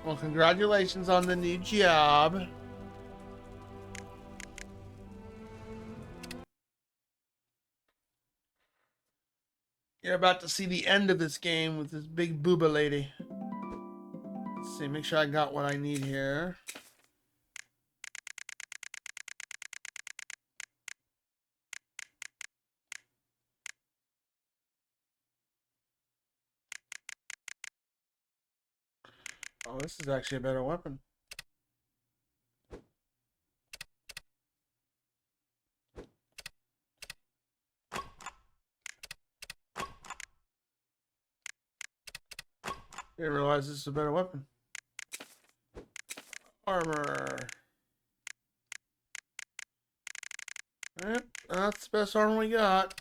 Well, congratulations on the new job. You're about to see the end of this game with this big booba lady. Let's see, make sure I got what I need here. Oh, this is actually a better weapon. Didn't realize this is a better weapon. Armor. Yep, that's the best armor we got.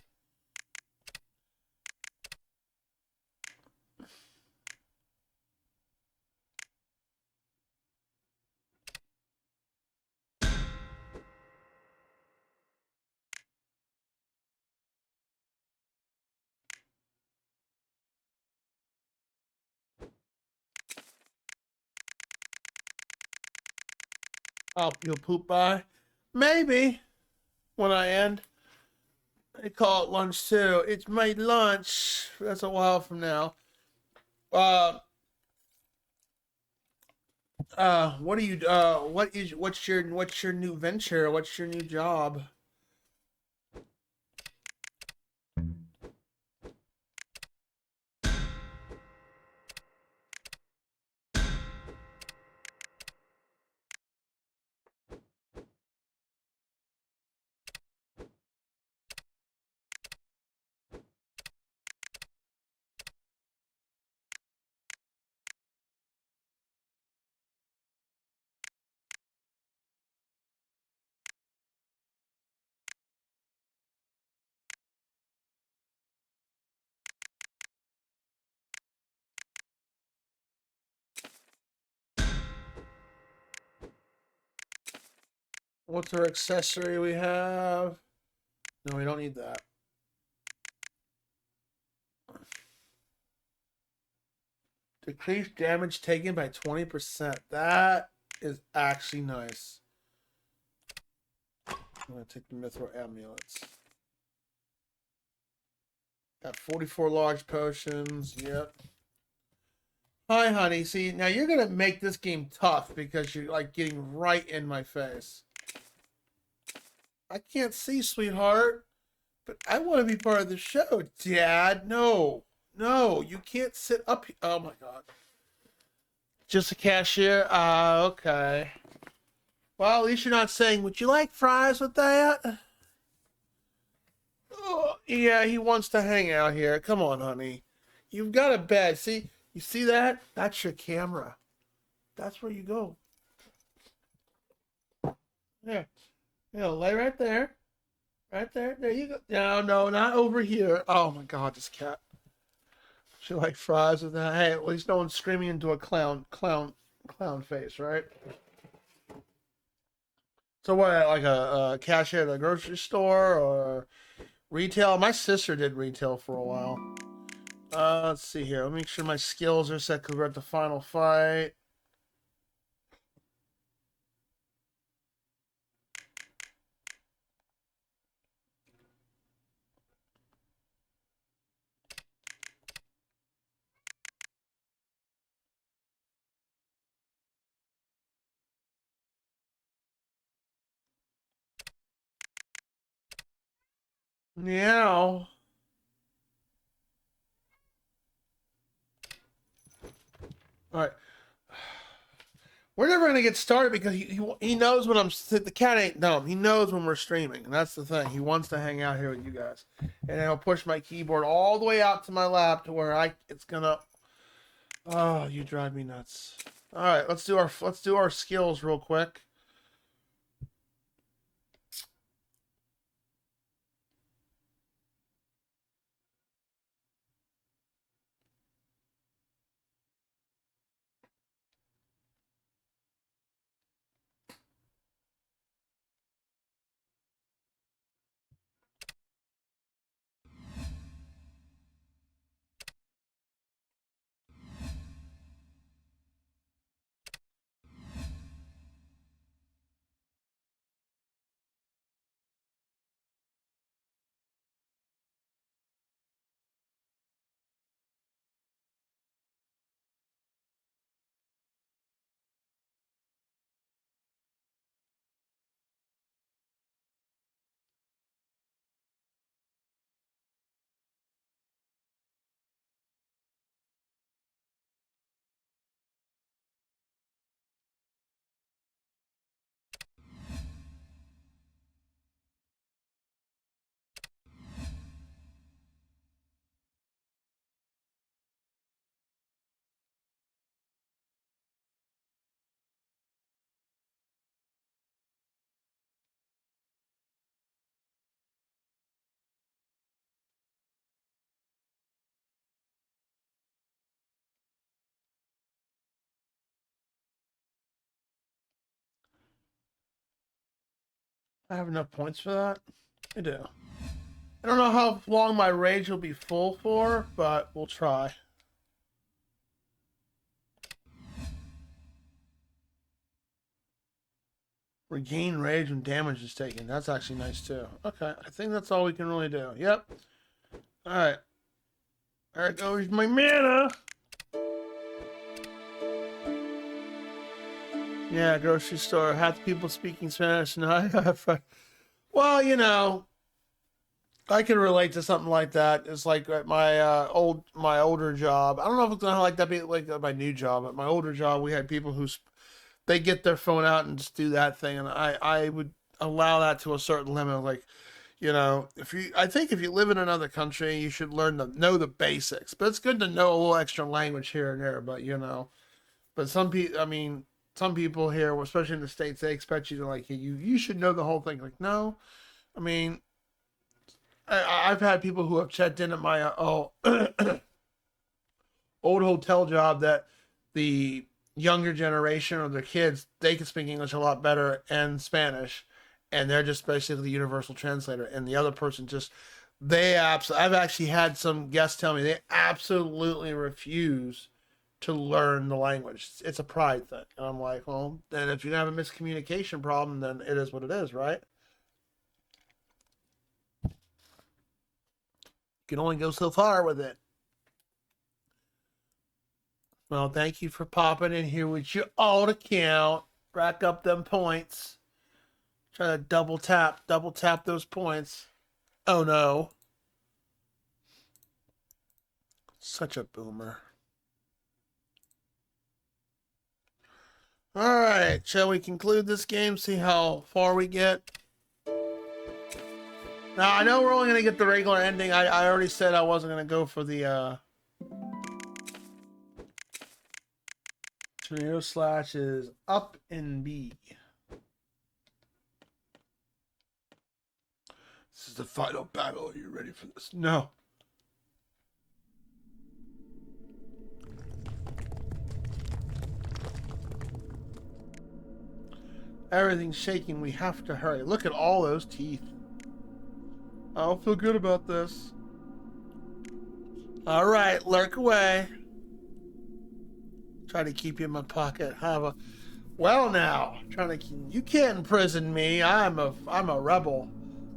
Oh, you'll poop by? Maybe. When I end. They call it lunch too. It's my lunch. That's a while from now. Uh, what are you? What's your new venture? What's your new job? What's our accessory we have? No, we don't need that. Decrease damage taken by 20%. That is actually nice. I'm gonna take the mithril amulets. Got 44 large potions. Yep. Hi, honey. See, now you're gonna make this game tough because you're like getting right in my face. I can't see, sweetheart, but I want to be part of the show. Dad, no, no, you can't sit up. Oh my God. Just a cashier. Okay. Well, at least you're not saying, "Would you like fries with that?" Oh, yeah, he wants to hang out here. Come on, honey. You've got a bed. See, you see that? That's your camera. That's where you go. There. Lay right there. Right there. There you go. No, no, not over here. Oh my God, this cat. She like fries with that. Hey, at least no one's screaming into a clown face, right? So what? Like a cashier at a grocery store or retail? My sister did retail for a while. Let's see here. Let me make sure my skills are set because we're at the final fight. Meow. All right. We're never gonna get started because he knows when I'm the cat ain't dumb. He knows when we're streaming, and that's the thing. He wants to hang out here with you guys, and I'll push my keyboard all the way out to my lap to where it's gonna. Oh, you drive me nuts. All right, let's do our skills real quick. I have enough points for that? I do. I don't know how long my rage will be full for, but we'll try. Regain rage when damage is taken. That's actually nice too. Okay, I think that's all we can really do. Yep. Alright. There goes my mana. Yeah, grocery store. Half the people speaking Spanish and I have. Well, you know, I can relate to something like that. It's like at my older job. I don't know if it's gonna like that be like my new job. At my older job, we had people who they get their phone out and just do that thing, and I would allow that to a certain limit. Like, you know, I think if you live in another country, you should learn to know the basics. But it's good to know a little extra language here and there. But you know, but some people, I mean, some people here, especially in the States, they expect you to like you should know the whole thing. Like, no, I mean, I've had people who have checked in at my old hotel job that the younger generation or their kids, they can speak English a lot better and Spanish, and they're just basically the universal translator. And the other person just I've actually had some guests tell me they absolutely refuse to learn the language. It's a pride thing, and I'm like, well, then if you have a miscommunication problem, then it is what it is, right? You can only go so far with it. Well, thank you for popping in here with your alt account. Rack up them points. Try to double tap those points. Oh no. Such a boomer. Alright, shall we conclude this game? See how far we get? Now, I know we're only going to get the regular ending. I already said I wasn't going to go for the, Tornado Slash is up in B. This is the final battle. Are you ready for this? No. Everything's shaking. We have to hurry. Look at all those teeth. I don't feel good about this. All right, lurk away. Try to keep you in my pocket. Well now, you can't imprison me. I'm a rebel.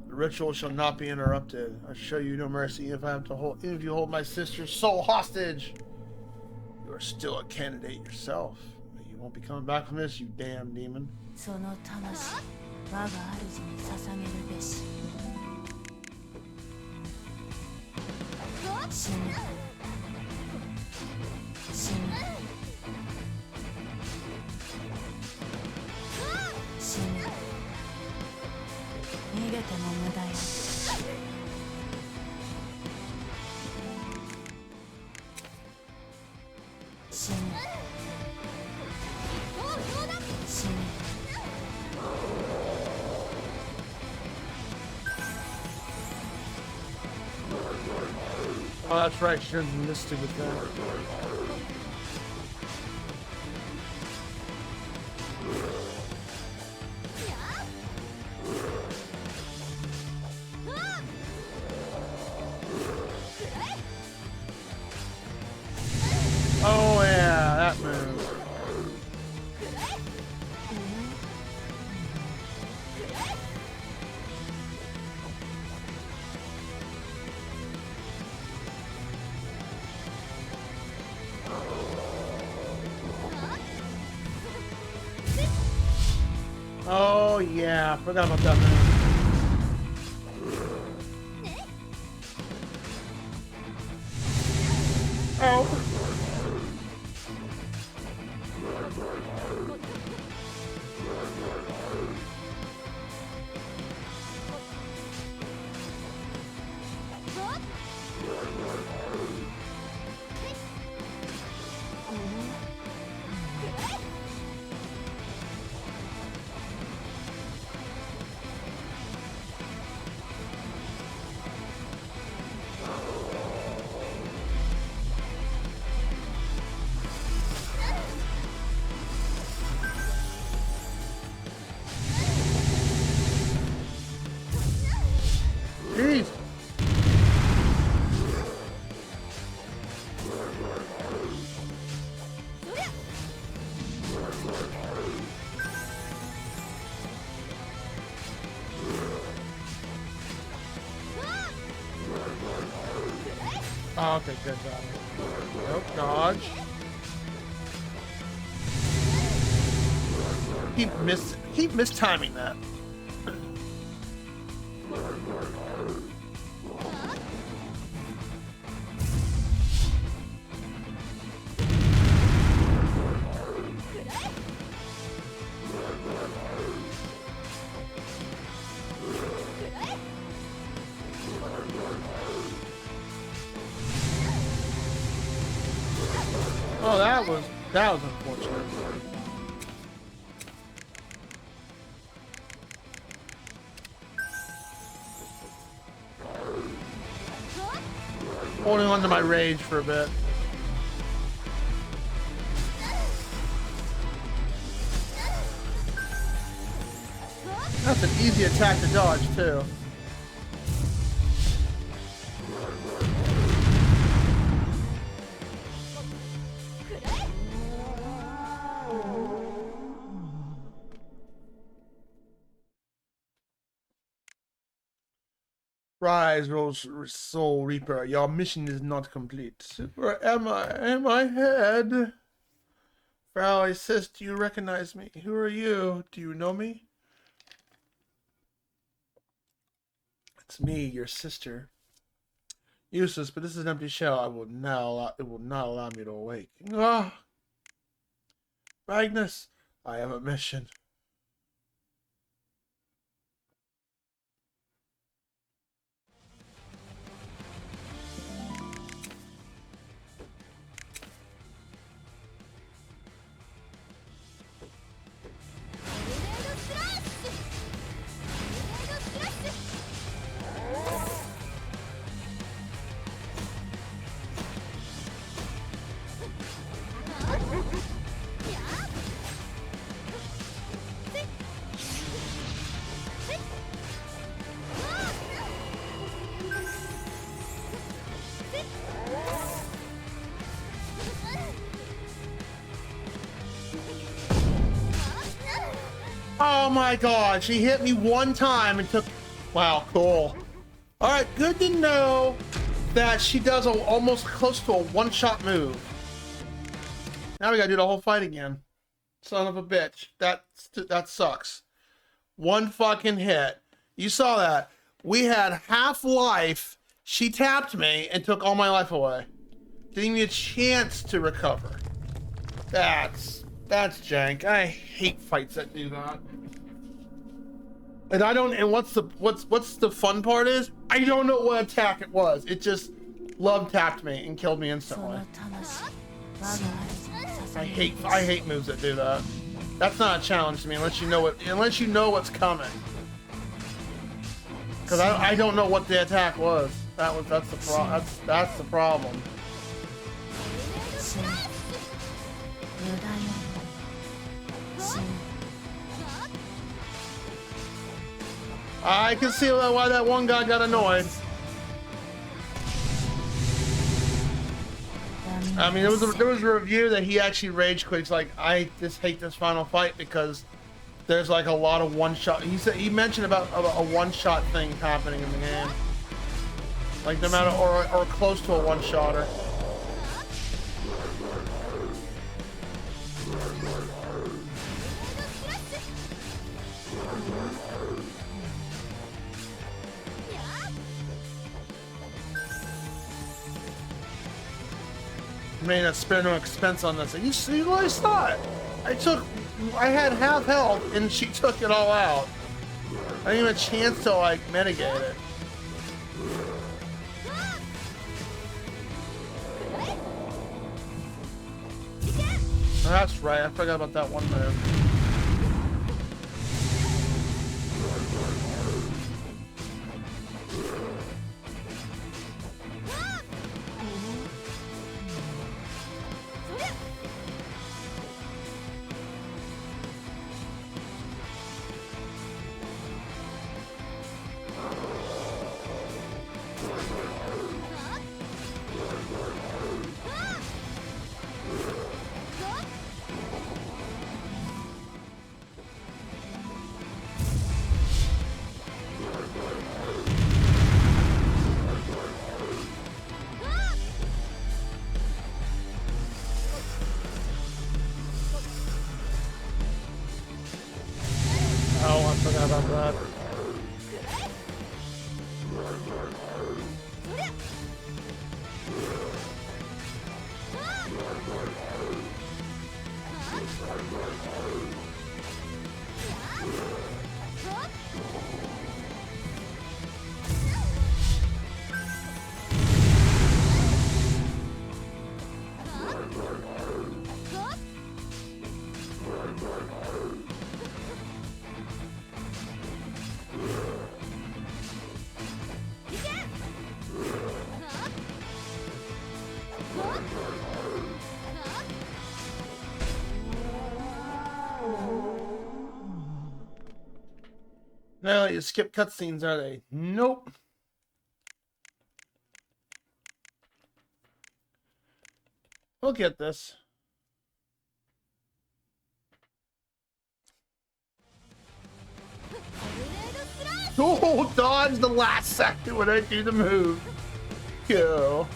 The ritual shall not be interrupted. I show you no mercy if you hold my sister's soul hostage. You are still a candidate yourself. You won't be coming back from this, you damn demon. Oh, that's right, she turns into this stupid thing. Oh yeah, that move. Oh yeah, I forgot about that move. Oh. Okay, good job. Nope, dodge. Keep mistiming that. Oh, that was unfortunate. Holding on to my rage for a bit. That's an easy attack to dodge, too. Rise, Rose Soul Reaper. Your mission is not complete. Where am I head? Frau, I says, do you recognize me? Who are you? Do you know me? It's me, your sister. Useless, but this is an empty shell. It will not allow me to awake. Ah! Magnus, I have a mission. Oh my god, she hit me one time and took... Wow, cool. Alright, good to know that she does almost close to a one-shot move. Now we gotta do the whole fight again. Son of a bitch. That sucks. One fucking hit. You saw that. We had half life. She tapped me and took all my life away. Didn't even get a chance to recover. That's jank. I hate fights that do that. And I don't. And what's the fun part is I don't know what attack it was. It just love tapped me and killed me instantly. I hate moves that do that. That's not a challenge to me unless you know what's coming. Because I don't know what the attack was. That's the problem. I can see why that one guy got annoyed. I mean, there was a review that he actually rage quit. He's like, I just hate this final fight because there's like a lot of one-shot. He mentioned about a one-shot thing happening in the game, like no matter or close to a one-shotter. May not spare no expense on this. You see what I saw it? I had half health and she took it all out. I didn't even have a chance to like mitigate it. Oh, that's right, I forgot about that one move. about that. No, you skip cutscenes, are they? Nope. We'll get this. Oh, dodge the last second when I do the move. Go.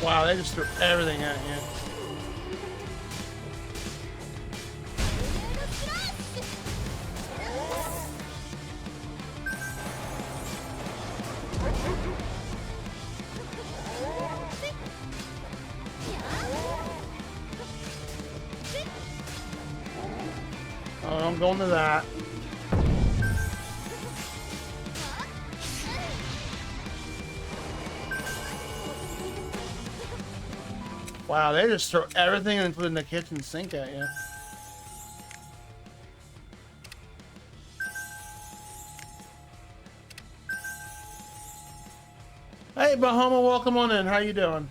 Wow, they just threw everything at you. Oh, I'm going to that. Wow, they just throw everything, including the kitchen sink, at you. Hey, Bahama, welcome on in. How you doing?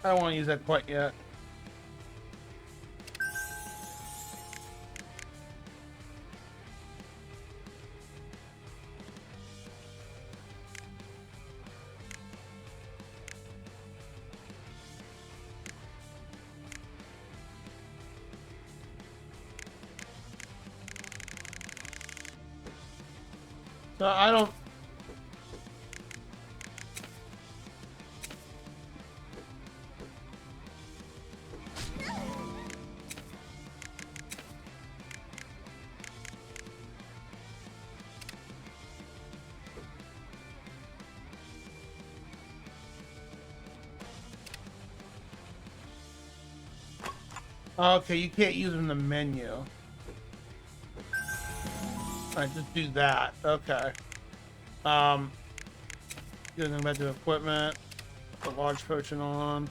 I don't want to use that quite yet. So I don't... Okay, you can't use them in the menu. Alright, just do that. Okay. Getting back to equipment. Put large potion on.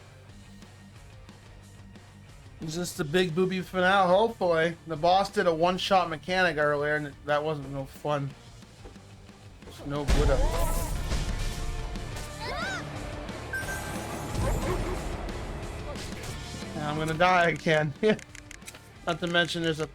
Is this the big booby finale? Hopefully. The boss did a one-shot mechanic earlier, and that wasn't no fun. It's no good. Now I'm gonna die again. Not to mention there's a...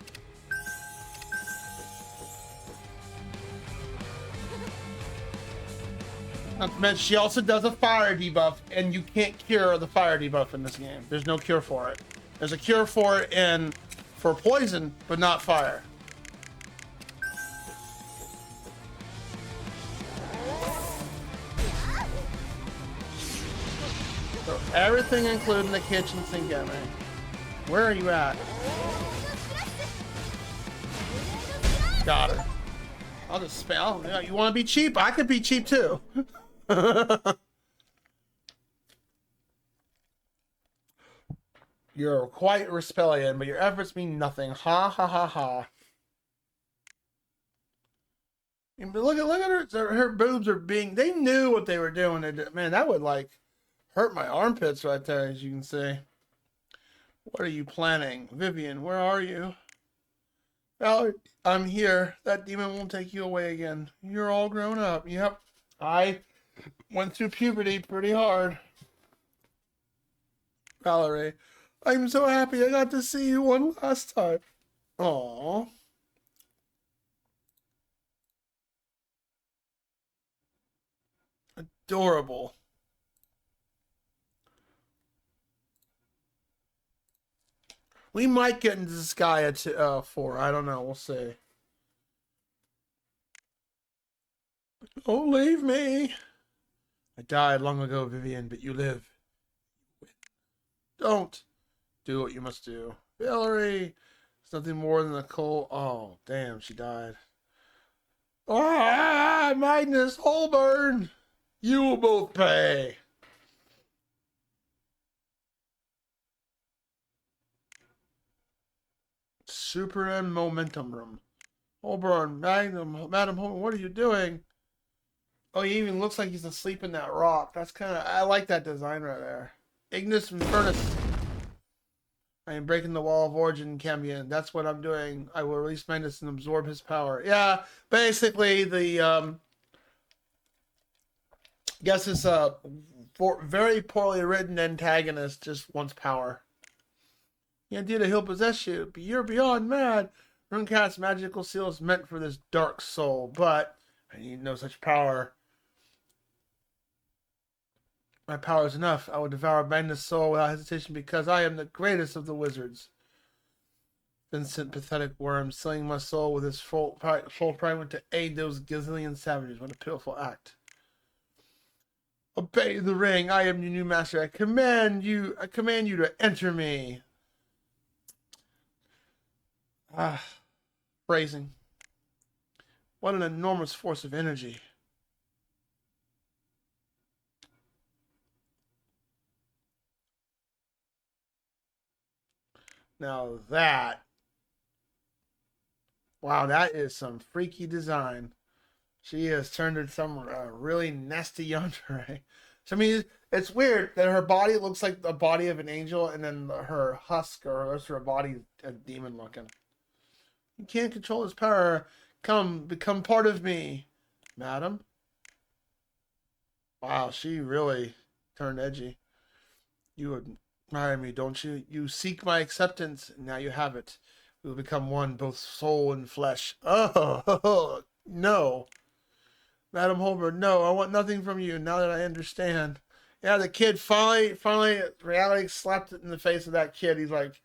Not to mention she also does a fire debuff, and you can't cure the fire debuff in this game. There's no cure for it. There's a cure for it for poison, but not fire. So everything including the kitchen sink at me. Where are you at? Got her. I'll just spell. You want to be cheap? I could be cheap too. You're quite Respellian, but your efforts mean nothing. Ha ha ha ha. But look at her boobs are being... They knew what they were doing. Man, that would like hurt my armpits right there, as you can see. What are you planning? Vivian, where are you? Valerie, I'm here. That demon won't take you away again. You're all grown up. Yep. I went through puberty pretty hard. Valerie, I'm so happy I got to see you one last time. Aww. Adorable. We might get into the sky at 4. I don't know. We'll see. Don't leave me. I died long ago, Vivian, but you live. Don't do what you must do. Valerie, it's nothing more than a cold. Oh, damn, she died. Ah, Magnus, Holborn, you will both pay. Super and momentum room. Holborn, Madam Holborn, what are you doing? Oh, he even looks like he's asleep in that rock. That's kind of, I like that design right there. Ignis and Furnace. I am breaking the wall of origin, Cambion. That's what I'm doing. I will release Magnus and absorb his power. Yeah, basically the guess it's a very poorly written antagonist just wants power. The idea that he'll possess you, but you're beyond mad. Runecat's magical seal is meant for this dark soul, but I need no such power. My power is enough. I will devour Magnus' soul without hesitation because I am the greatest of the wizards. Vincent, pathetic worm, selling my soul with his full pride to aid those gazillion savages. What a pitiful act. Obey the ring. I am your new master. I command you to enter me. Phrasing. What an enormous force of energy. Now that, wow, that is some freaky design. She has turned into some really nasty lingerie. So, I mean, it's weird that her body looks like the body of an angel, and then her husk or the rest of her body is demon looking. You can't control his power. Come, become part of me, madam. Wow, she really turned edgy. You admire me, don't you? You seek my acceptance, and now you have it. We will become one, both soul and flesh. Oh, no. Madam Holborn, no, I want nothing from you now that I understand. Yeah, the kid finally, reality slapped it in the face of that kid. He's like,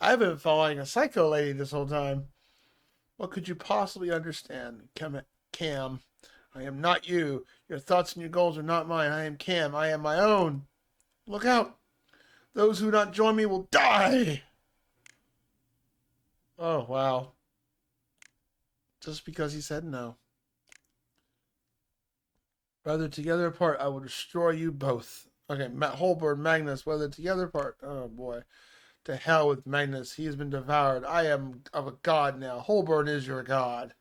I've been following a psycho lady this whole time. What could you possibly understand? Cam, I am not you. Your thoughts and your goals are not mine. I am Cam. I am my own. Look out. Those who do not join me will die. Oh, wow. Just because he said no. Whether together or apart, I will destroy you both. Okay, Holborn, Magnus, whether together or apart. Oh, boy. To hell with Magnus. He has been devoured. I am of a god now. Holborn is your god.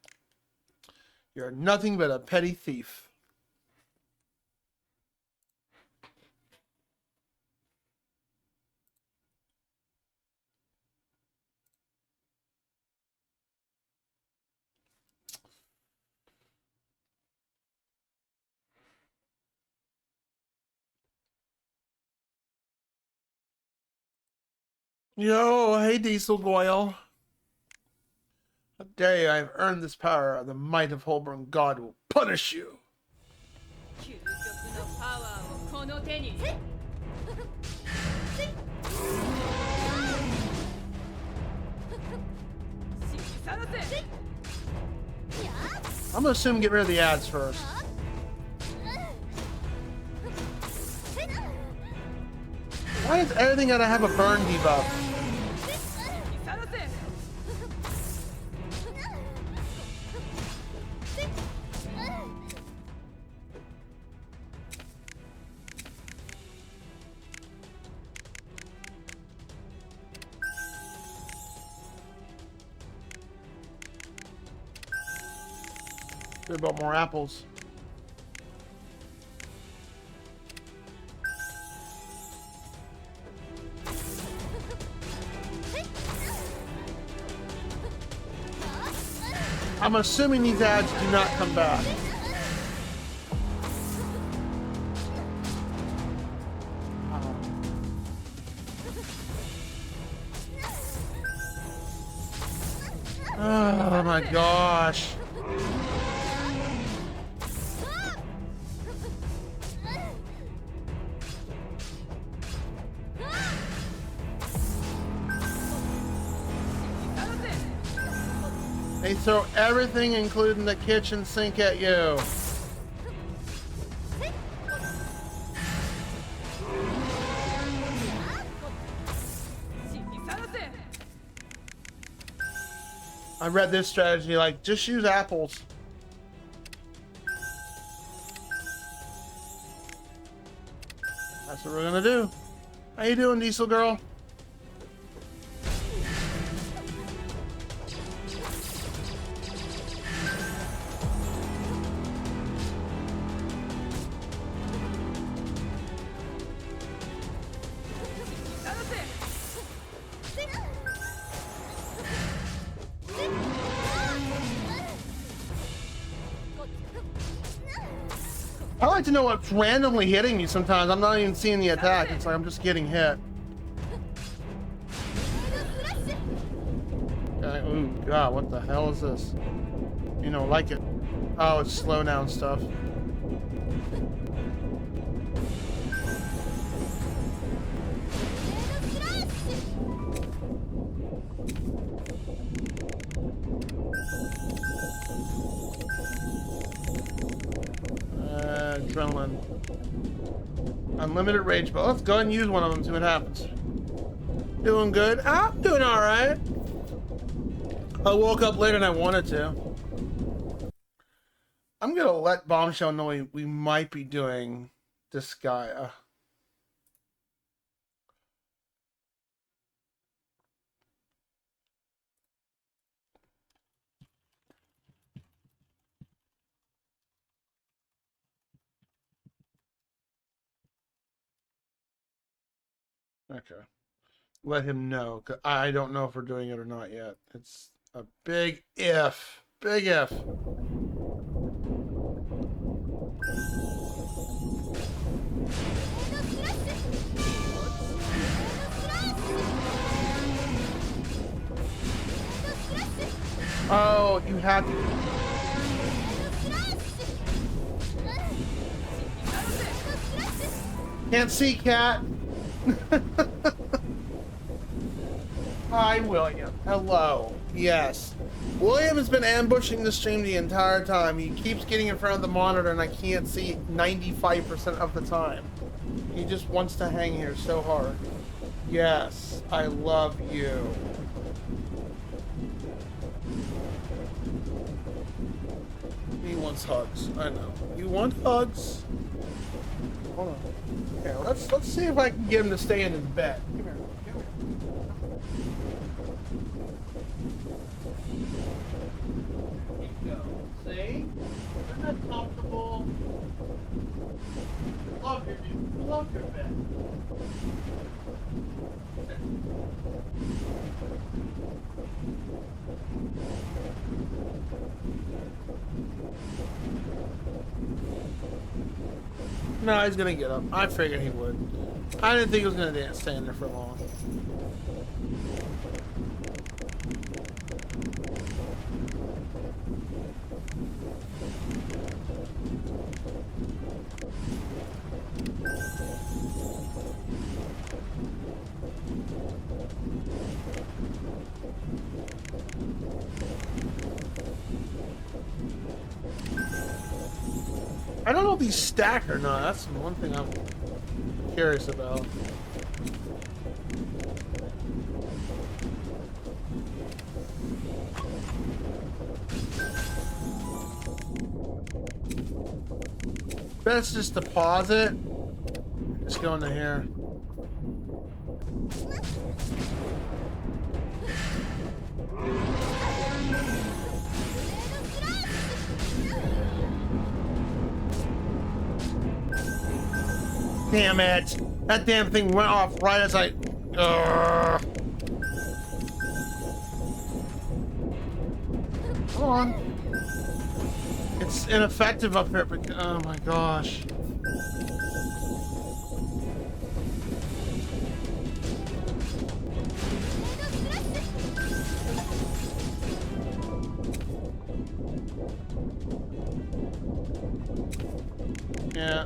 You're nothing but a petty thief. Yo, hey Diesel Goyle. Today I have earned this power. The might of Holborn God will punish you. I'm gonna assume get rid of the ads first. Why does everything gotta have a burn debuff? What about more apples? I'm assuming these ads do not come back. Oh my gosh. They throw everything, including the kitchen sink, at you. I read this strategy, like, just use apples. That's what we're gonna do. How you doing, Diesel Girl? I like to know what's randomly hitting me sometimes. I'm not even seeing the attack. It's like I'm just getting hit. Okay, ooh, God, what the hell is this? You know, like it. Oh, it's slow down stuff. Adrenaline. Unlimited rage, but let's go ahead and use one of them, see what happens. Doing good? I'm doing alright. I woke up later than I wanted to. I'm gonna let Bombshell know we might be doing this guy. Okay. Let him know. 'Cause I don't know if we're doing it or not yet. It's a big if. Big if. Oh, you have to. Can't see, cat. Hi, William. Hello. Yes. William has been ambushing the stream the entire time. He keeps getting in front of the monitor and I can't see 95% of the time. He just wants to hang here so hard. Yes, I love you. He wants hugs. I know. You want hugs? Hold on. Okay, let's see if I can get him to stay in his bed. Come here. Come here. There you go. See? Isn't that comfortable? Love your dude. Love your bed. No, he's gonna get up. I figured he would. I didn't think he was gonna stay in there for long. I don't know if these stack or not. That's one thing I'm curious about. Best just to pause it. Just go into here. Damn it! That damn thing went off right as I... Come on. it's ineffective up here because, oh my gosh. Yeah.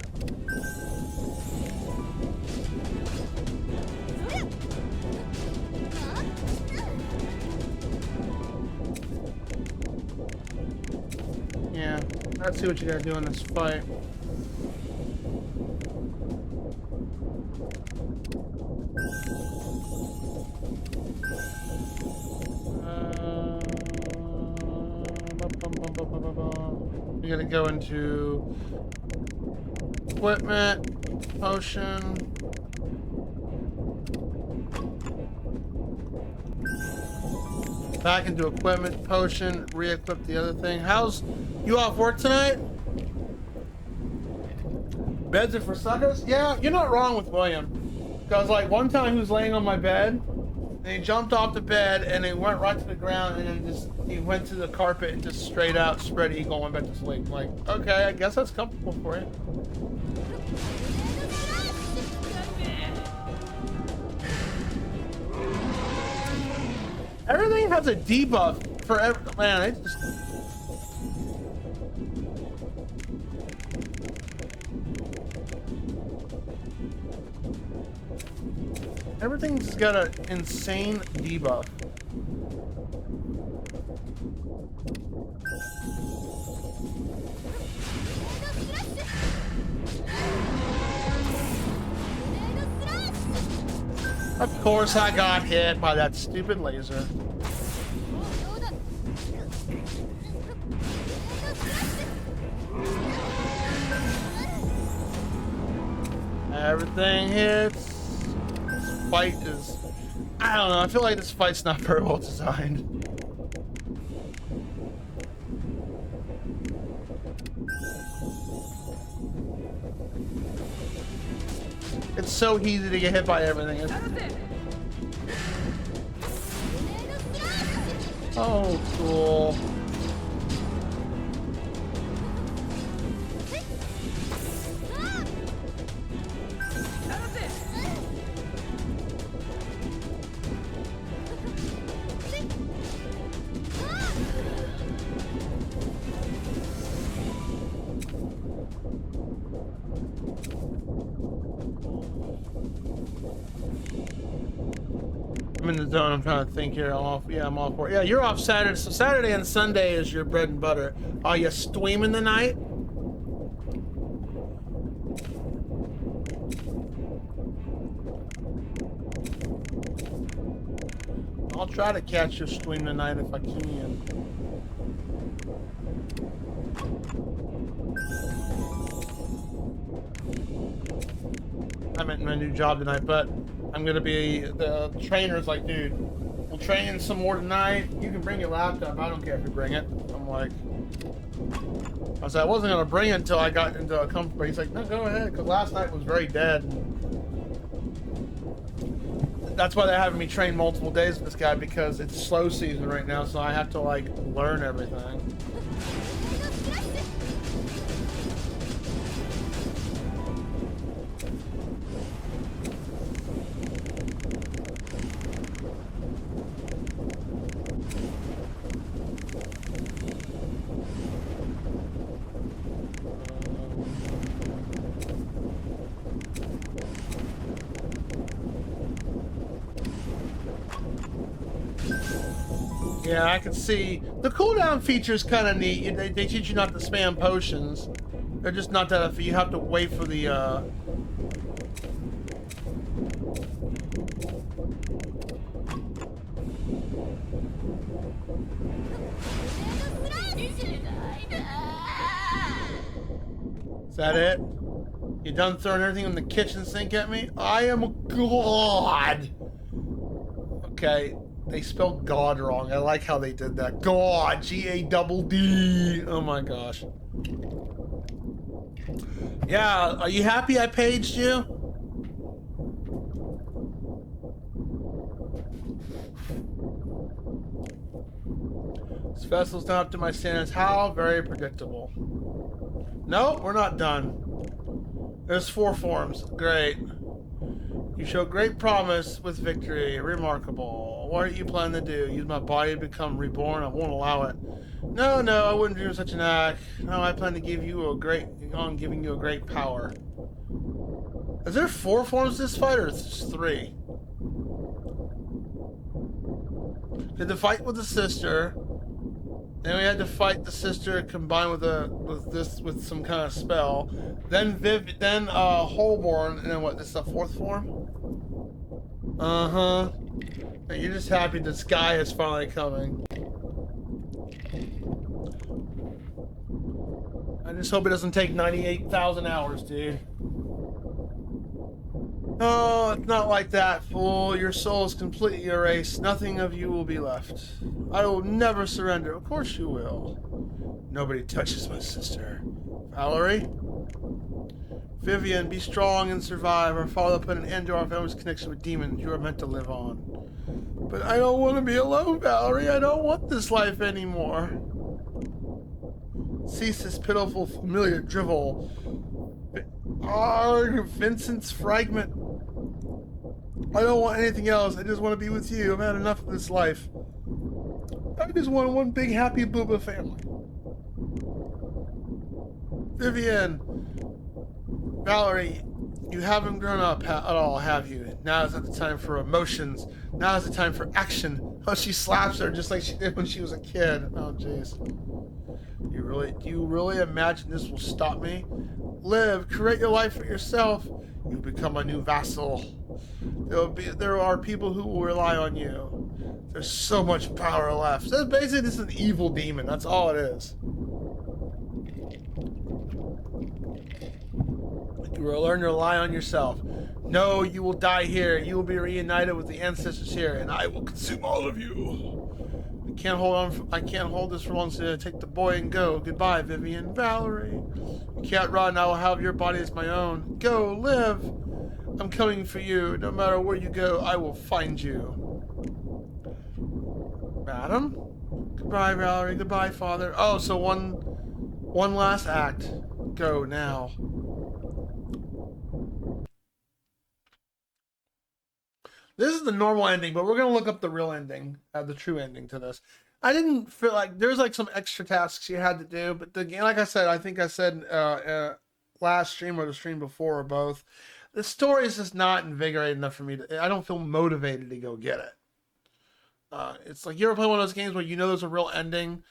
Yeah, let's see what you gotta do in this fight. You gotta go into equipment, potion. Back into equipment, potion, re-equip the other thing. How's you off work tonight? Beds are for suckers? Yeah, you're not wrong with William. Because like one time he was laying on my bed, and he jumped off the bed and he went right to the ground and then just he went to the carpet and just straight out spread eagle and went back to sleep. I'm like, okay, I guess that's comfortable for you. Everything has a debuff for every man. It just everything's got an insane debuff. Of course I got hit by that stupid laser. Everything hits. This fight is... I don't know, I feel like this fight's not very well designed. It's so easy to get hit by everything. Oh, cool. I'm in the zone. I'm trying to think here. I'm off. Yeah, I'm off work. Yeah, you're off Saturday. So Saturday and Sunday is your bread and butter. Are you streaming the night? I'll try to catch your stream tonight if I can. I'm at my new job tonight, but I'm gonna be the trainer's like, dude, we'll train some more tonight. You can bring your laptop. I don't care if you bring it. I'm like, I said I wasn't gonna bring it until I got into a comfort. He's like, no, go ahead, because last night was very dead. That's why they're having me train multiple days with this guy, because it's slow season right now, so I have to like learn everything. Yeah, I can see the cooldown feature is kind of neat. They teach you not to spam potions. They're just not that. You have to wait for the. Is that it? You done throwing everything in the kitchen sink at me? I am a god. Okay. They spelled God wrong. I like how they did that. God, G-A-double-D. Oh my gosh. Yeah, are you happy I paged you? This vessel's not up to my standards. How very predictable. No, we're not done. There's 4 forms. Great. You show great promise with victory. Remarkable. What are you planning to do? Use my body to become reborn? I won't allow it. No, I wouldn't do such an act. No, I plan to give you a great power. Is there 4 forms to this fight, or just 3? Did the fight with the sister, then we had to fight the sister combined with some kind of spell. Then Holborn, and then what? This is the 4th form. And you're just happy this guy is finally coming. I just hope it doesn't take 98,000 hours, dude. Oh, it's not like that, fool. Your soul is completely erased. Nothing of you will be left. I will never surrender. Of course you will. Nobody touches my sister. Valerie? Vivian, be strong and survive. Our father put an end to our family's connection with demons. You are meant to live on. But I don't want to be alone, Valerie. I don't want this life anymore. Cease this pitiful, familiar drivel. Arg, Vincent's fragment. I don't want anything else. I just want to be with you. I've had enough of this life. I just want one big happy booba family. Vivian, Valerie, you haven't grown up at all, have you? Now is not the time for emotions. Now is the time for action. Oh, she slaps her just like she did when she was a kid. Oh, jeez. Do you really imagine this will stop me? Live, create your life for yourself. You become a new vassal. There are people who will rely on you. There's so much power left. So basically, this is an evil demon. That's all it is. You will learn to rely on yourself. No, you will die here. You will be reunited with the ancestors here, and I will consume all of you. I can't hold this for long, so take the boy and go. Goodbye, Vivian. Valerie. You can't run. I will have your body as my own. Go, live. I'm coming for you. No matter where you go, I will find you. Madam? Goodbye, Valerie. Goodbye, Father. Oh, so one last act. Go now. This is the normal ending, but we're going to look up the real ending, the true ending to this. I didn't feel like there's like some extra tasks you had to do, but the game, like I said, I think I said last stream or the stream before or both, the story is just not invigorating enough for me I don't feel motivated to go get it. It's like you ever play one of those games where you know there's a real ending,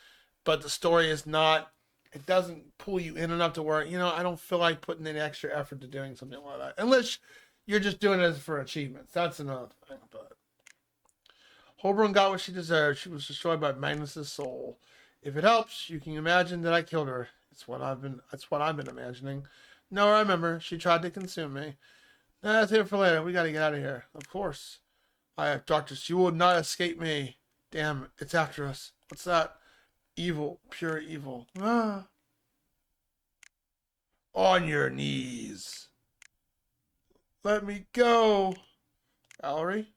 but the story is not, it doesn't pull you in enough to where, I don't feel like putting any extra effort to doing something like that. Unless you're just doing it for achievements. That's another thing. But Holborn got what she deserved. She was destroyed by Magnus's soul. If it helps, you can imagine that I killed her. That's what I've been imagining. No, I remember. She tried to consume me. That's it for later. We got to get out of here. Of course. I have doctors. You will not escape me. Damn, it's after us. What's that? Evil. Pure evil. Ah. On your knees. Let me go. Valerie?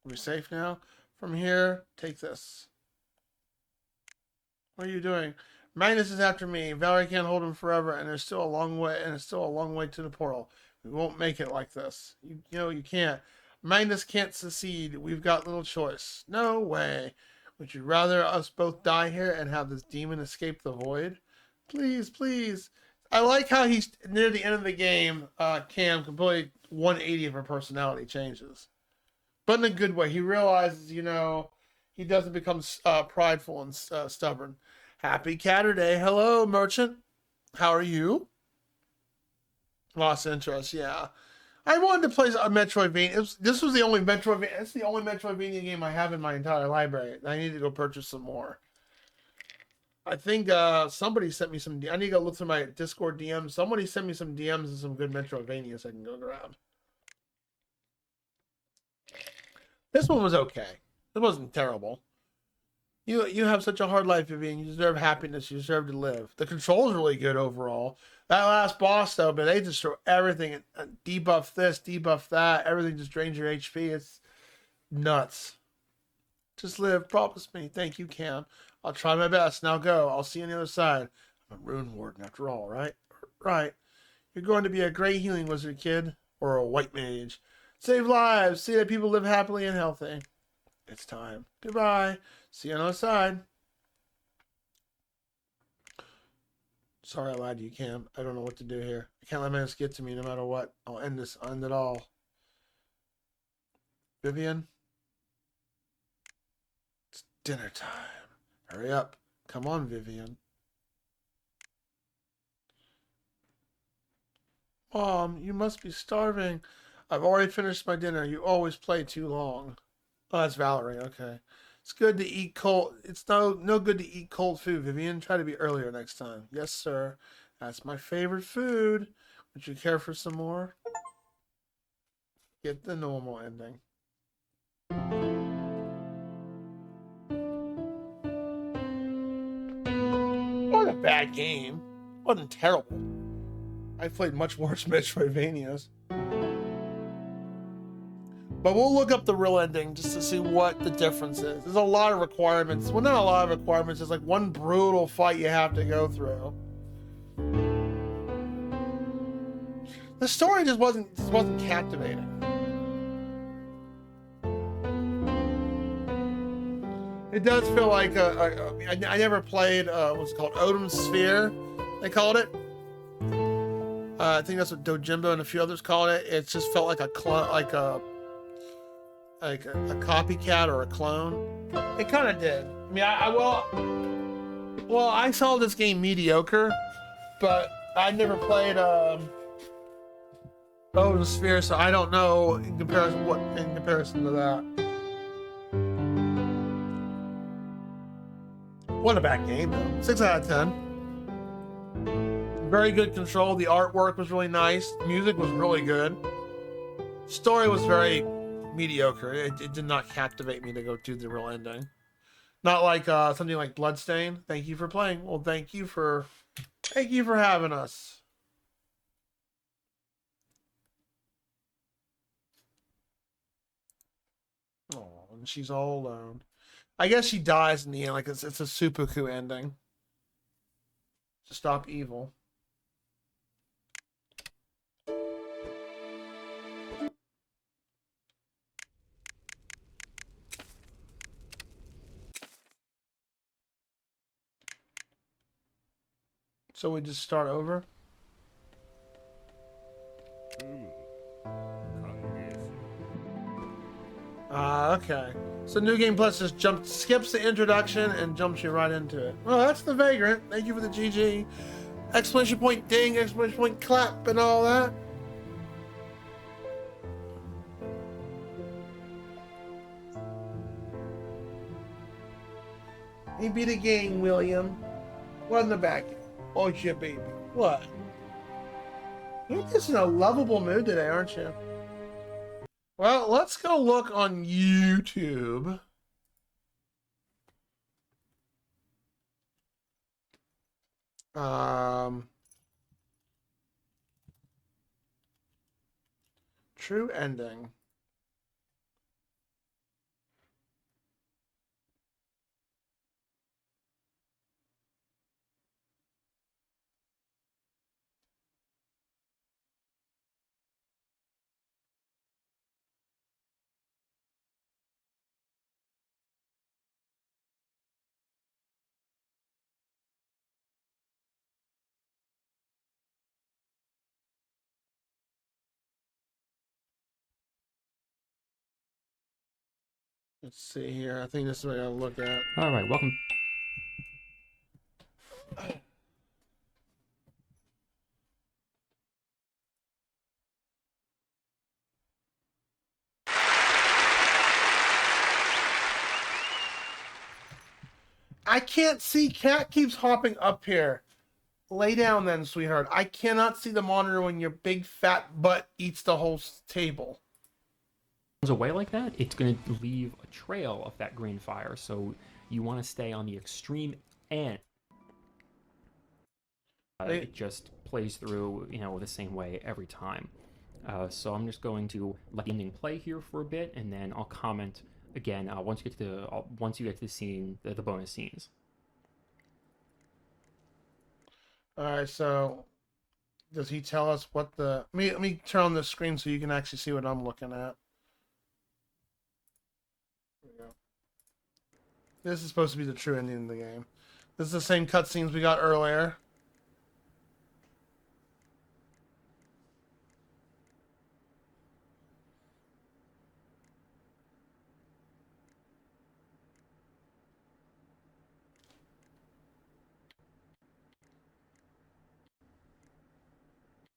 Are we safe now? From here, take this. What are you doing? Magnus is after me. Valerie can't hold him forever, and there's still a long way, to the portal. We won't make it like this. You can't. Magnus can't succeed. We've got little choice. No way. Would you rather us both die here and have this demon escape the void? Please, please. I like how he's near the end of the game. Cam completely 180 of her personality changes, but in a good way. He realizes, he doesn't become prideful and stubborn. Happy Catterday. Hello, merchant. How are you? Lost interest. Yeah, I wanted to play a Metroidvania. This was the only Metroidvania. It's the only Metroidvania game I have in my entire library. I need to go purchase some more. I think somebody sent me some. I need to go look through my Discord DMs. Somebody sent me some DMs and some good Metroidvanias I can go grab. This one was okay. It wasn't terrible. You have such a hard life, Vivian. You deserve happiness. You deserve to live. The control's really good overall. That last boss though, but they just throw everything and debuff this, debuff that. Everything just drains your HP. It's nuts. Just live. Promise me. Thank you, Cam. I'll try my best. Now go. I'll see you on the other side. I'm a rune warden after all, right? Right. You're going to be a great healing wizard, kid, or a white mage. Save lives. See that people live happily and healthy. It's time. Goodbye. See you on the other side. Sorry I lied to you, Cam. I don't know what to do here. I can't let minutes get to me no matter what. I'll end this. I'll end it all. Vivian? It's dinner time. Hurry up. Come on, Vivian. Mom, you must be starving. I've already finished my dinner. You always play too long. Oh, that's Valerie. Okay. It's good to eat cold. It's no good to eat cold food, Vivian. Try to be earlier next time. Yes, sir. That's my favorite food. Would you care for some more? Get the normal ending. Wasn't a bad game. Wasn't terrible. I played much worse Metroidvanias. But we'll look up the real ending just to see what the difference is. There's a lot of requirements. Well, not a lot of requirements. There's like one brutal fight you have to go through. The story just wasn't captivating. It does feel like I never played what's it called, Odin Sphere. They called it. I think that's what Dojimbo and a few others called it. It just felt like a copycat or a clone. It kind of did. I mean, I saw this game mediocre, but I never played Odin Sphere, so I don't know in comparison to that. What a bad game though. 6 out of 10. Very good control. The artwork was really nice. The music was really good. Story was very mediocre. It did not captivate me to go do the real ending. Not like something like Bloodstain. Thank you for playing. Well, thank you for having us. Oh, and she's all alone. I guess she dies in the end. Like it's a seppuku ending. To stop evil. So we just start over? Okay. So New Game Plus just skips the introduction and jumps you right into it. Well, that's the Vagrant. Thank you for the GG. Exclamation point ding, exclamation point clap, and all that. He beat a game, William. What in the back? Oh, shit, baby. What? You're just in a lovable mood today, aren't you? Well, let's go look on YouTube. True ending. Let's see here. I think this is what I gotta look at. All right, welcome. I can't see. Cat keeps hopping up here. Lay down then, sweetheart. I cannot see the monitor when your big fat butt eats the whole table. Away like that, it's going to leave a trail of that green fire, so you want to stay on the extreme end. It just plays through, the same way every time. So I'm just going to let the ending play here for a bit, and then I'll comment again once you get to the scene, the bonus scenes. All right, so does he tell us what the? Let me turn on the screen so you can actually see what I'm looking at. There we go. This is supposed to be the true ending of the game. This is the same cutscenes we got earlier.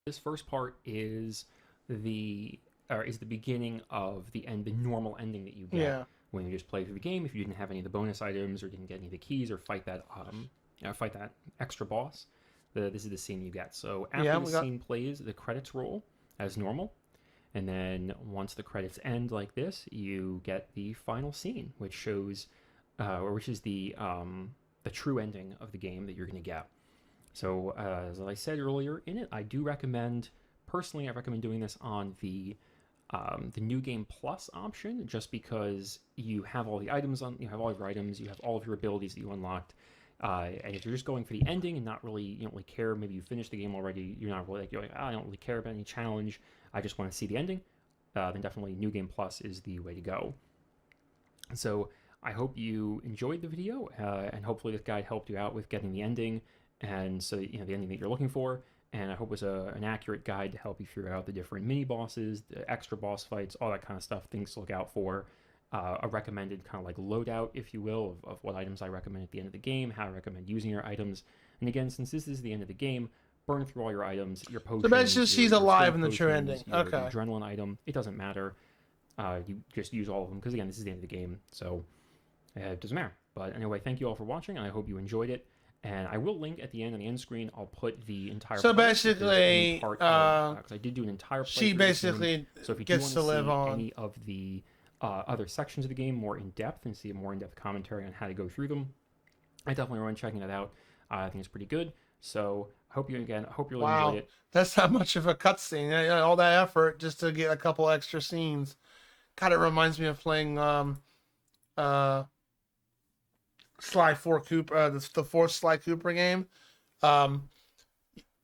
This first part is the beginning of the normal ending that you get Yeah. when you just play through the game. If you didn't have any of the bonus items or didn't get any of the keys or fight that extra boss, this is the scene you get. So after the scene plays, the credits roll as normal, and then once the credits end like this, you get the final scene, which shows, which is the true ending of the game that you're going to get. So, as I said earlier in it, I recommend doing this on the New Game Plus option, just because you have all the items you have all of your items, you have all of your abilities that you unlocked. And if you're just going for the ending and you don't really care, maybe you finished the game already, you're like, I don't really care about any challenge, I just want to see the ending, then definitely New Game Plus is the way to go. So I hope you enjoyed the video, and hopefully this guide helped you out with getting the ending, and so the ending that you're looking for. And I hope it was an accurate guide to help you figure out the different mini bosses, the extra boss fights, all that kind of stuff, things to look out for. A recommended kind of like loadout, if you will, of what items I recommend at the end of the game, how I recommend using your items. And again, since this is the end of the game, burn through all your items, your potions. So that's just she's alive in the true ending. Your adrenaline item. It doesn't matter. You just use all of them because again, this is the end of the game, so it doesn't matter. But anyway, thank you all for watching, and I hope you enjoyed it. And I will link at the end on the end screen. I'll put the entire. So basically, because I did do an entire. She basically so if you gets do want to live on any of the other sections of the game more in depth and see a more in depth commentary on how to go through them, I definitely recommend checking that out. I think it's pretty good. So I hope you really enjoyed it. That's not much of a cutscene. All that effort just to get a couple extra scenes. God, it reminds me of playing Sly 4 Cooper, the fourth Sly Cooper game.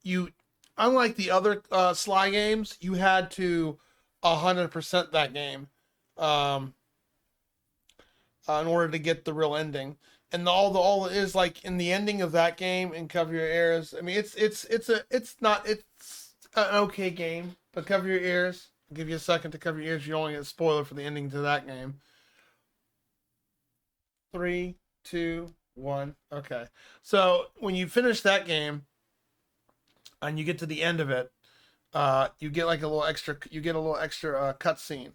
You, unlike the other Sly games, you had to 100% that game in order to get the real ending. And all it is, like in the ending of that game and Cover Your Ears. I mean, it's an okay game, but Cover Your Ears. I'll give you a second to cover your ears. You only get a spoiler for the ending to that game. 3, 2, 1. Okay. So when you finish that game and you get to the end of it, you get like a little extra. You get a little extra cutscene.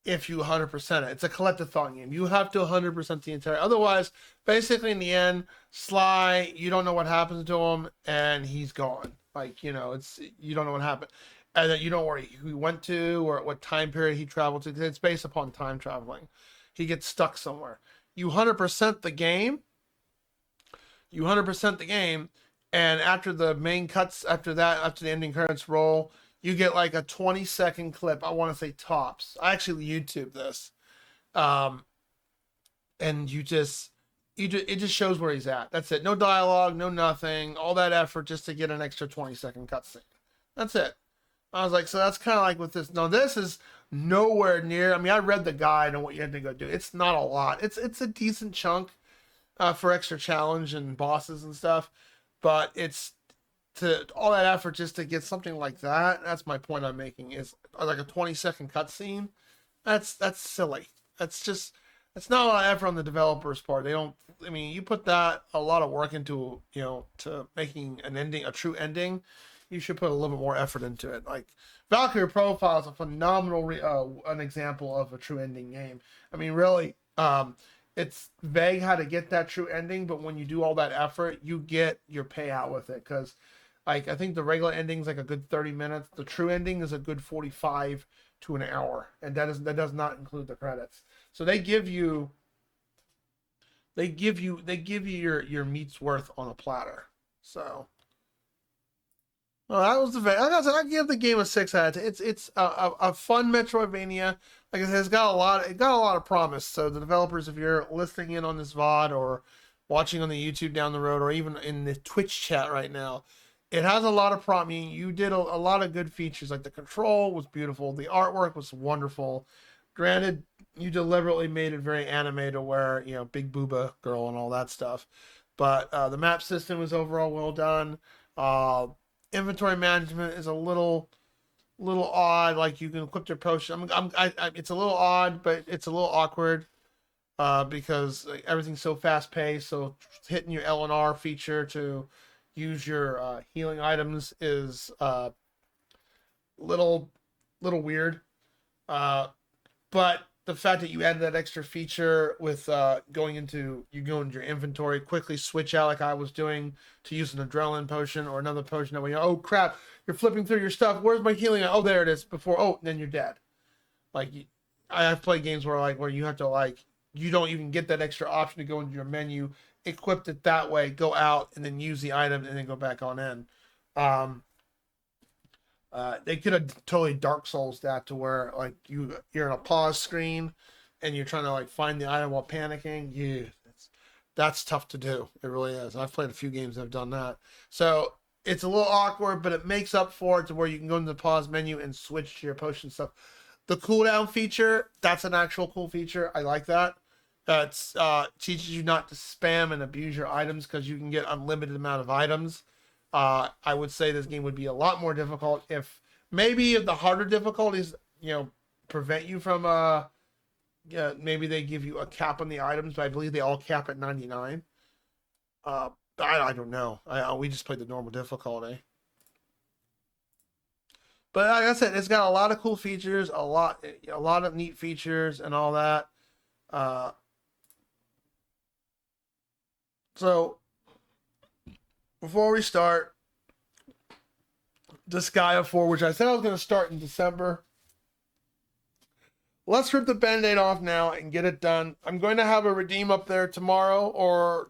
If you 100% it, it's a collectathon game. You have to 100% the entire. Otherwise, basically in the end, Sly, you don't know what happens to him, and he's gone. Like you don't know what happened. And then you don't know where he went to or what time period he traveled to, because it's based upon time traveling. He gets stuck somewhere. You 100% the game. You 100% the game, and after the main cuts, after the ending credits roll, you get like a 20-second clip. I want to say tops. I actually YouTube this, and it just shows where he's at. That's it. No dialogue, no nothing. All that effort just to get an extra 20-second cutscene. That's it. I was like, so that's kind of like with this. No, this is nowhere near. I mean, I read the guide on what you had to go do. It's not a lot. It's a decent chunk for extra challenge and bosses and stuff, but it's to all that effort just to get something like that. That's my point I'm making. Is like a 20-second cutscene. That's silly. That's not a lot of effort on the developer's part. They don't. I mean, you put that a lot of work into to making an ending, a true ending. You should put a little bit more effort into it. Like Valkyrie Profile is a phenomenal an example of a true ending game. I mean, really, it's vague how to get that true ending, but when you do all that effort, you get your payout with it. Because, like, I think the regular ending is like a good 30 minutes. The true ending is a good 45 to an hour, and that does not include the credits. So they give you your meat's worth on a platter. So, well, that was I give the game a 6 out of 10. It's a fun Metroidvania. Like I said, it got a lot of promise. So the developers, if you're listening in on this VOD or watching on the YouTube down the road, or even in the Twitch chat right now, it has a lot of promise. You did a lot of good features. Like the control was beautiful, the artwork was wonderful. Granted, you deliberately made it very anime to where, big booba girl and all that stuff. But the map system was overall well done. Uh, Inventory management is a little odd. Like you can equip your potion. It's a little odd, but it's a little awkward because everything's so fast paced. So hitting your L and R feature to use your healing items is little weird. But the fact that you added that extra feature with going into your inventory, quickly switch out like I was doing to use an adrenaline potion or another potion that way, oh crap, you're flipping through your stuff. Where's my healing? Oh, there it is. Before, oh, then you're dead. Like I've played games where you have to you don't even get that extra option to go into your menu, equip it that way, go out and then use the item and then go back on in. They could have totally Dark Souls that to where you're in a pause screen and you're trying to find the item while panicking. Yeah, that's tough to do. It really is. I've played a few games that have done that. So it's a little awkward, but it makes up for it to where you can go into the pause menu and switch to your potion stuff. The cooldown feature, that's an actual cool feature. I like that. It's teaches you not to spam and abuse your items because you can get unlimited amount of items. I would say this game would be a lot more difficult if the harder difficulties, prevent you from, maybe they give you a cap on the items, but I believe they all cap at 99. I don't know. We just played the normal difficulty. But like I said, it's got a lot of cool features, a lot of neat features and all that. So before we start, Disgaea 4, which I said I was going to start in December. Let's rip the Band-Aid off now and get it done. I'm going to have a redeem up there tomorrow or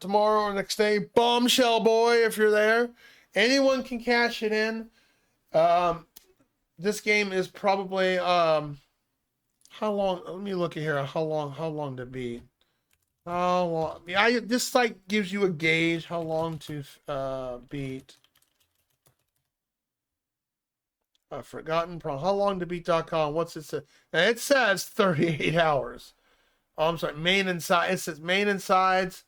next day. Bombshell Boy, if you're there. Anyone can cash it in. This game is probably how long? Let me look at here. How long to beat? How long? This site gives you a gauge how long to beat. Forgotten Prom. How long to beat.com? What's it say? Now it says 38 hours. Oh, I'm sorry. Main and side. It says main and sides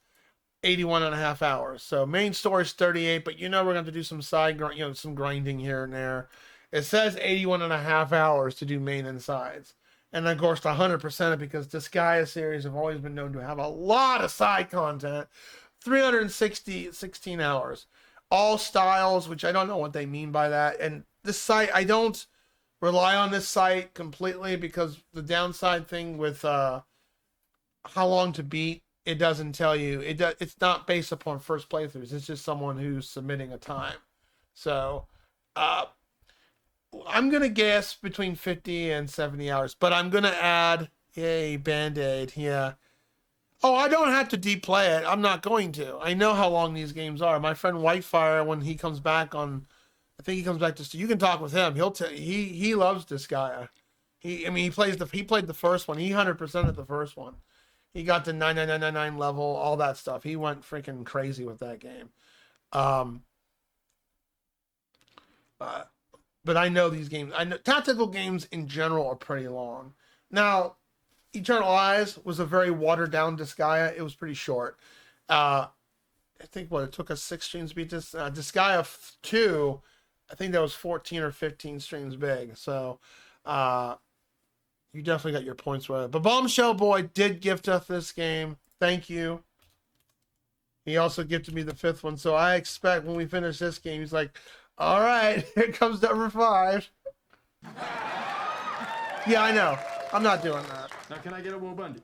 81 and a half hours. So main story is 38, but we're going to have to do some some grinding here and there. It says 81 and a half hours to do main and sides. And of course, 100% it because Disgaea series have always been known to have a lot of side content. 16 hours. All styles, which I don't know what they mean by that. And this site, I don't rely on this site completely because the downside thing with how long to beat, it doesn't tell you. It's not based upon first playthroughs. It's just someone who's submitting a time. So, I'm going to guess between 50 and 70 hours, but I'm going to add a Band-Aid. Yeah. Oh, I don't have to deplay it. I'm not going to. I know how long these games are. My friend Whitefire, when he comes back on, I think he comes back to, you can talk with him. He'll tell he loves this guy. He played the first one. He 100%ed the first one. He got to 99999 level, all that stuff. He went freaking crazy with that game. But I know these games. I know tactical games in general are pretty long. Now, Eternal Eyes was a very watered down Disgaea. It was pretty short. I think it took us 6 streams to beat this. Disgaea 2, I think that was 14 or 15 streams big. So, you definitely got your points right. But Bombshell Boy did gift us this game. Thank you. He also gifted me the 5th one. So I expect when we finish this game, he's like, all right, here comes number 5. Yeah, I know. I'm not doing that. Now, can I get a Wobundy?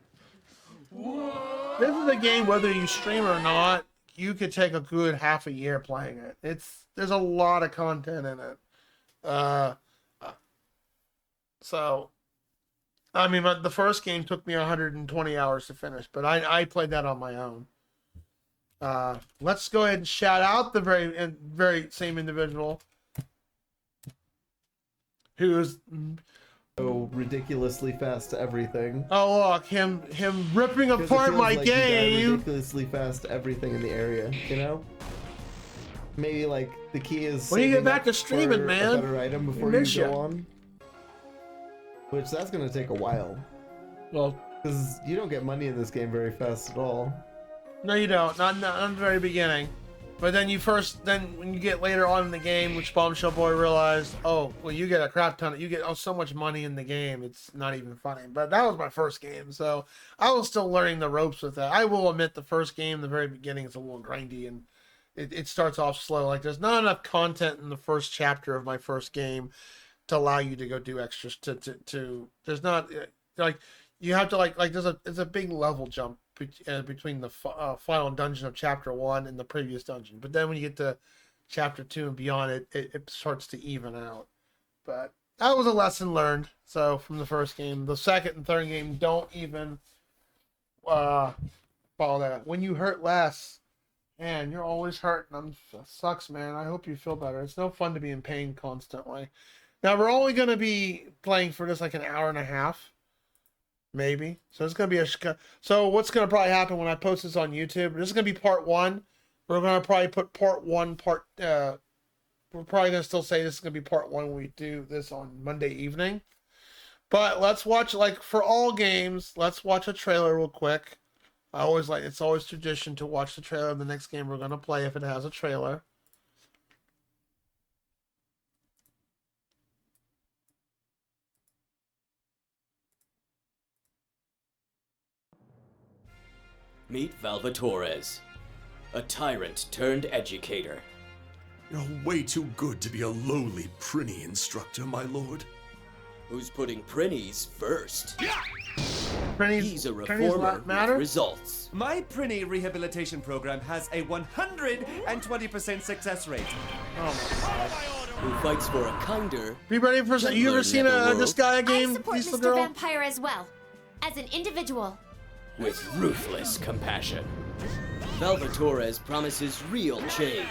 This is a game, whether you stream or not, you could take a good half a year playing it. There's a lot of content in it. So, the first game took me 120 hours to finish, but I played that on my own. Let's go ahead and shout out the very same individual who's so ridiculously fast to everything. Oh look, him ripping apart my like game. Ridiculously fast to everything in the area, you know? Maybe like the key is when you get back to streaming, man. A better item before you go on. Which that's gonna take a while. Well, because you don't get money in this game very fast at all. No, you don't. Not in the very beginning. But then when you get later on in the game, which Bombshell Boy realized, oh, well, you get a crap ton. You get so much money in the game. It's not even funny. But that was my first game, so I was still learning the ropes with that. I will admit, the first game, the very beginning, is a little grindy and it starts off slow. Like there's not enough content in the first chapter of my first game to allow you to go do extras. There's not like you have to like there's a big level jump between the final dungeon of chapter 1 and the previous dungeon, but then when you get to chapter 2 and beyond, it starts to even out. But that was a lesson learned. So from the first game, the second and third game don't even follow that. When you hurt less, man, you're always hurting. Sucks, man. I hope you feel better. It's no fun to be in pain constantly. Now we're only going to be playing for just like an hour and a half. Maybe. So it's going to be so what's going to probably happen when I post this on YouTube, this is going to be part 1. We're going to probably put part 1, we're probably going to still say this is going to be part 1 when we do this on Monday evening. But let's watch, like for all games, let's watch a trailer real quick. It's always tradition to watch the trailer of the next game we're going to play if it has a trailer. Meet Valvatorez, a tyrant turned educator. You're way too good to be a lowly Prinny instructor, my lord. Who's putting Prinnies first? He's a Prinnies reformer matter? with results. My Prinny rehabilitation program has a 120% success rate. Oh my god. Who fights for a kinder... Be ready for some. You ever seen a Disgaea game? I support Mr. Girl? Vampire as well, as an individual. with ruthless compassion. Valvatorez promises real change.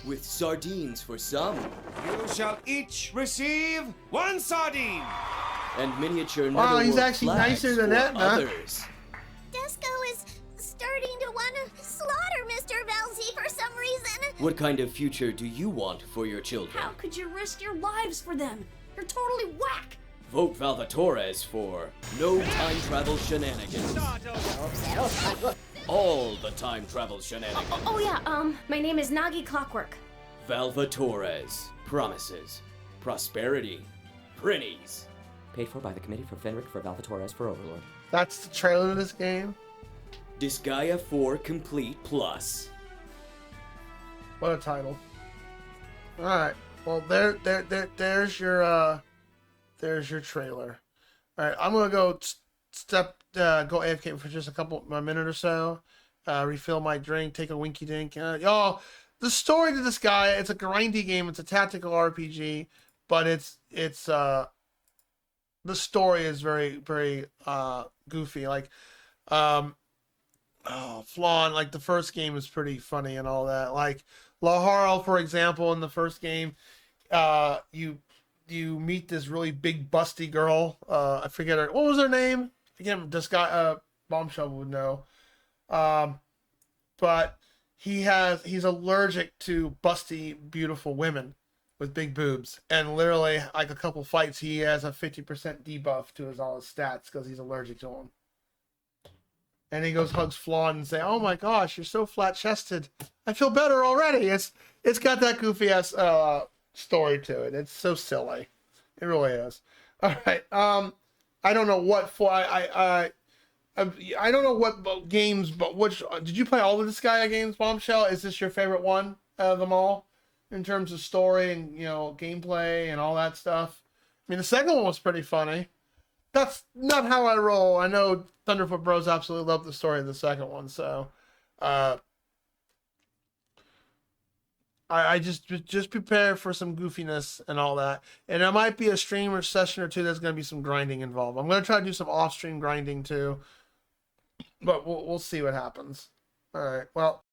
With sardines for some. You shall each receive 1 sardine. And miniature Wow, he's netherworld actually flags nicer than for that, huh? others. Desco is starting to want to slaughter Mr. Velzy for some reason. What kind of future do you want for your children? How could you risk your lives for them? You're totally whack. Vote Valvatorez for no time travel shenanigans. All the time travel shenanigans. Oh yeah, my name is Nagi Clockwork. Valvatorez promises prosperity. Prinnies. Paid for by the Committee for Fenric for Valvatorez for Overlord. That's the trailer of this game. Disgaea 4 Complete Plus. What a title. Alright. Well, there's your trailer. Alright, I'm gonna go go AFK for just a minute or so. Refill my drink, take a winky dink. Y'all, the story to this guy, it's a grindy game, it's a tactical RPG, but the story is very, very goofy. Like Flan, like the first game is pretty funny and all that. Like Laharl, for example, in the first game, you meet this really big busty girl. I forget her. What was her name? Again, this guy, Bombshell would know. But he's allergic to busty, beautiful women with big boobs, and literally, like a couple fights, he has a 50% debuff to all his stats because he's allergic to them. And he goes, hugs Flan and say, "Oh my gosh, you're so flat chested. I feel better already." It's got that goofy ass story to it. It's so silly. It really is. All right. I don't know what for. I don't know what games, but which did you play all of the Disgaea games, Bombshell? Is this your favorite one out of them all in terms of story and gameplay and all that stuff? I mean, the second one was pretty funny. That's not how I roll. I know Thunderfoot Bros absolutely love the story of the second one, so I just prepare for some goofiness and all that. And there might be a stream or session or two that's going to be some grinding involved. I'm going to try to do some off-stream grinding too, but we'll see what happens. All right. Well,